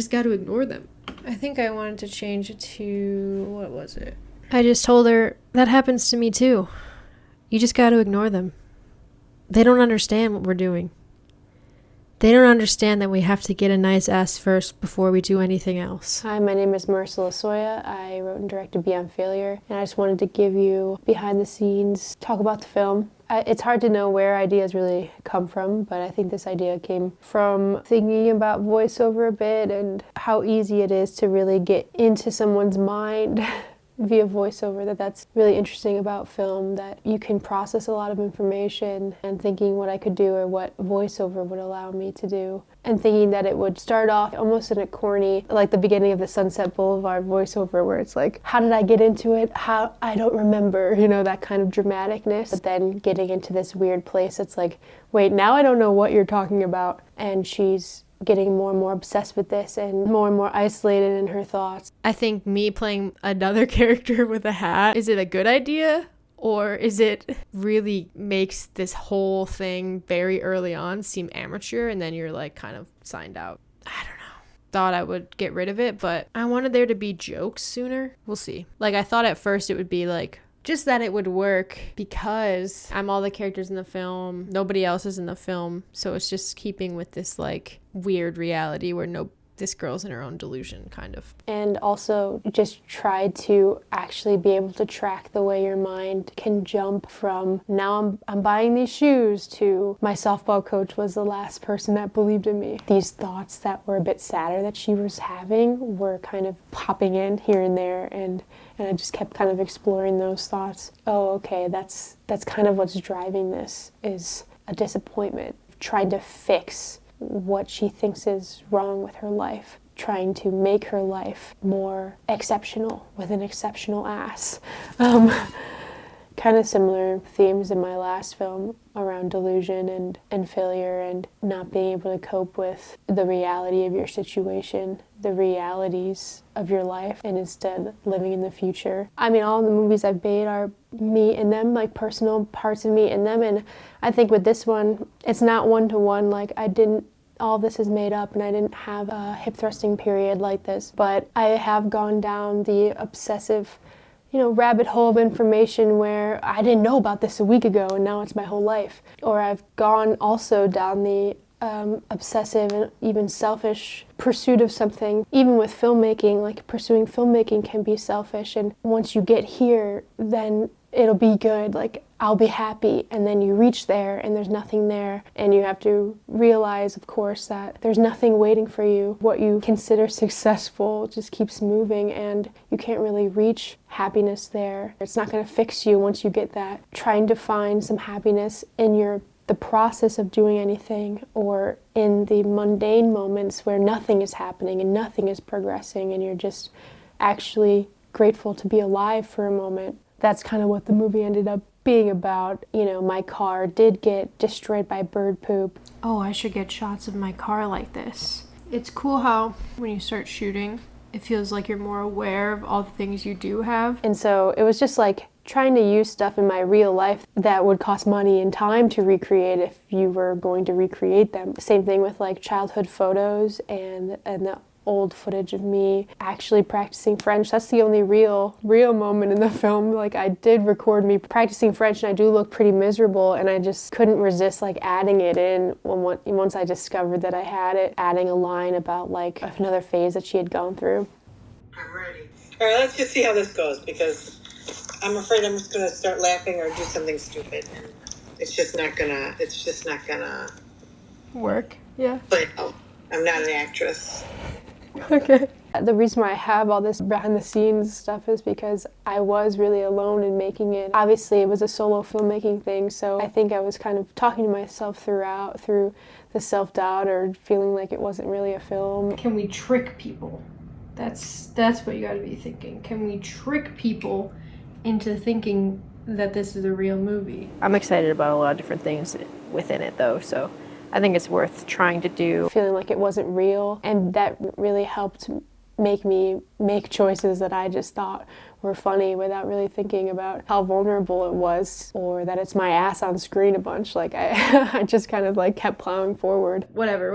Just got to ignore them. I think I wanted to change it to, what was it? I just told her, that happens to me too. You just got to ignore them. They don't understand what we're doing. They don't understand that we have to get a nice ass first before we do anything else. Hi, my name is Marissa Lasoya. I wrote and directed Beyond Failure, and I just wanted to give you behind the scenes, talk about the film. It's hard to know where ideas really come from, but I think this idea came from thinking about voiceover a bit and how easy it is to really get into someone's mind via voiceover. That's really interesting about film, that you can process a lot of information, and thinking what I could do or what voiceover would allow me to do, and thinking that it would start off almost in a corny, like the beginning of the Sunset Boulevard voiceover, where it's like, how did I get into it? How, I don't remember, you know, that kind of dramaticness. But then getting into this weird place, it's like, wait, now I don't know what you're talking about. And she's getting more and more obsessed with this and more isolated in her thoughts. I think me playing another character with a hat, is it a good idea? Or is it really makes this whole thing very early on seem amateur, and then you're like kind of signed out? I don't know. Thought I would get rid of it, but I wanted there to be jokes sooner. We'll see. Like, I thought at first it would be like, just that it would work because I'm all the characters in the film, nobody else is in the film, so it's just keeping with this like weird reality where this girl's in her own delusion, kind of. And also just try to actually be able to track the way your mind can jump from, now I'm buying these shoes, to my softball coach was the last person that believed in me. These thoughts that were a bit sadder that she was having were kind of popping in here and there, and I just kept kind of exploring those thoughts. Oh, okay, that's kind of what's driving this, is a disappointment, trying to fix what she thinks is wrong with her life, trying to make her life more exceptional with an exceptional ass. Kind of similar themes in my last film around delusion and failure and not being able to cope with the reality of your situation, the realities of your life, and instead living in the future. I mean, all the movies I've made are me in them, like personal parts of me in them, and I think with this one, it's not one-to-one, like all this is made up and I didn't have a hip thrusting period like this, but I have gone down the obsessive, rabbit hole of information where I didn't know about this a week ago and now it's my whole life. Or I've gone also down the obsessive and even selfish pursuit of something. Even with filmmaking, like pursuing filmmaking can be selfish, and once you get here, then it'll be good, like I'll be happy, and then you reach there and there's nothing there, and you have to realize, of course, that there's nothing waiting for you. What you consider successful just keeps moving, and you can't really reach happiness there. It's not going to fix you once you get that. Trying to find some happiness in the process of doing anything, or in the mundane moments where nothing is happening and nothing is progressing and you're just actually grateful to be alive for a moment. That's kind of what the movie ended up being about. My car did get destroyed by bird poop. Oh, I should get shots of my car like this. It's cool how when you start shooting, it feels like you're more aware of all the things you do have. And so it was just like trying to use stuff in my real life that would cost money and time to recreate if you were going to recreate them. Same thing with like childhood photos and the old footage of me actually practicing French. That's the only real moment in the film. Like, I did record me practicing French, and I do look pretty miserable, and I just couldn't resist like adding it in once I discovered that I had it, adding a line about like another phase that she had gone through. I'm ready. All right, let's just see how this goes, because I'm afraid I'm just going to start laughing or do something stupid, and it's just not gonna work. Yeah. But I'm not an actress. Okay. The reason why I have all this behind the scenes stuff is because I was really alone in making it. Obviously, it was a solo filmmaking thing, so I think I was kind of talking to myself through the self-doubt or feeling like it wasn't really a film. Can we trick people? That's what you gotta be thinking. Can we trick people into thinking that this is a real movie? I'm excited about a lot of different things within it, though, so I think it's worth trying to do. Feeling like it wasn't real, and that really helped make me make choices that I just thought were funny without really thinking about how vulnerable it was, or that it's my ass on screen a bunch. Like, I just kind of like kept plowing forward. Whatever.